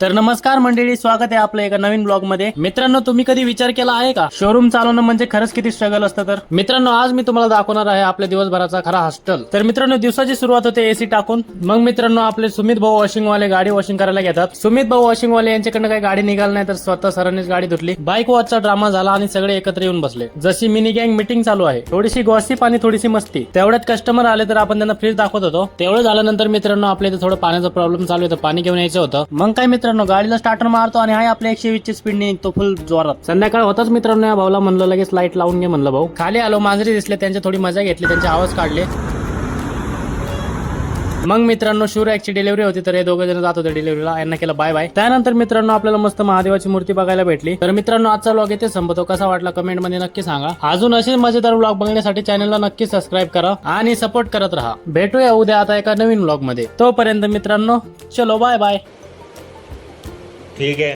तर नमस्कार मंडळी, स्वागत आहे आपलं एका नवीन ब्लॉग मध्ये. मित्रांनो, तुम्ही कधी विचार केला आहे का शोरूम चालवणं म्हणजे खरंच किती स्ट्रगल असतं? तर मित्रांनो, आज मी तुम्हाला दाखवणार आहे आपल्या दिवसभराचा खरा हॉस्टेल. तर मित्रांनो, दिवसाची सुरुवात होते एसी टाकून. मग मित्रांनो, आपले सुमित भाऊ वॉशिंग वाले गाडी वॉशिंग करायला घेतात. सुमित भाऊ वॉशिंग वाले यांच्याकडनं काही गाडी निघाल नाही तर स्वतः सरांनीच गाडी धुतली. बाईक वॉचचा ड्रामा झाला आणि सगळे एकत्र येऊन बसले. जशी मिनी गँग मीटिंग चालू आहे, थोडीशी गॉसिप आणि थोडीशी मस्ती. तेवढ्यात कस्टमर आले तर आपण त्यांना फ्रीज दाखवत होतो. तेवढं झाल्यानंतर मित्रांनो, आपल्या इथे थोडं पाण्याचा प्रॉब्लेम चालू होता, पाणी घेऊन यायचं होतं. मग काय मित्रांनो, गाडीला स्टार्टर मारतो आणि हाय आपल्या 120 ची स्पीड निघतो फुल जोरात. संध्याकाळ होताच मित्रांनो, या भाऊला म्हणलं लगेच लाईट लावून घे म्हणलं. भाऊ खाली आलो, मांजरी दिसले, त्यांची थोडी मजा घेतली, त्यांचे आवाज काढले. मग मित्रांनो, शिवरायची डिलिव्हरी होती तर हे दोघे जण जात होते डिलिव्हरीला. यांना केलं बाय बाय. त्यानंतर मित्रांनो, आपल्याला मस्त महादेवाची मूर्ती बघायला भेटली. तर मित्रांनो, आजचा व्लॉग इथे संपतो. कसा वाटला कमेंट मध्ये नक्की सांगा. अजून असे मजेदार व्लॉग बघण्यासाठी चॅनलला नक्की सबस्क्राईब करा आणि सपोर्ट करत राहा. भेटूया उद्या आता एका नवीन व्लॉग मध्ये. तोपर्यंत मित्रांनो, चलो बाय बाय. ठीक है.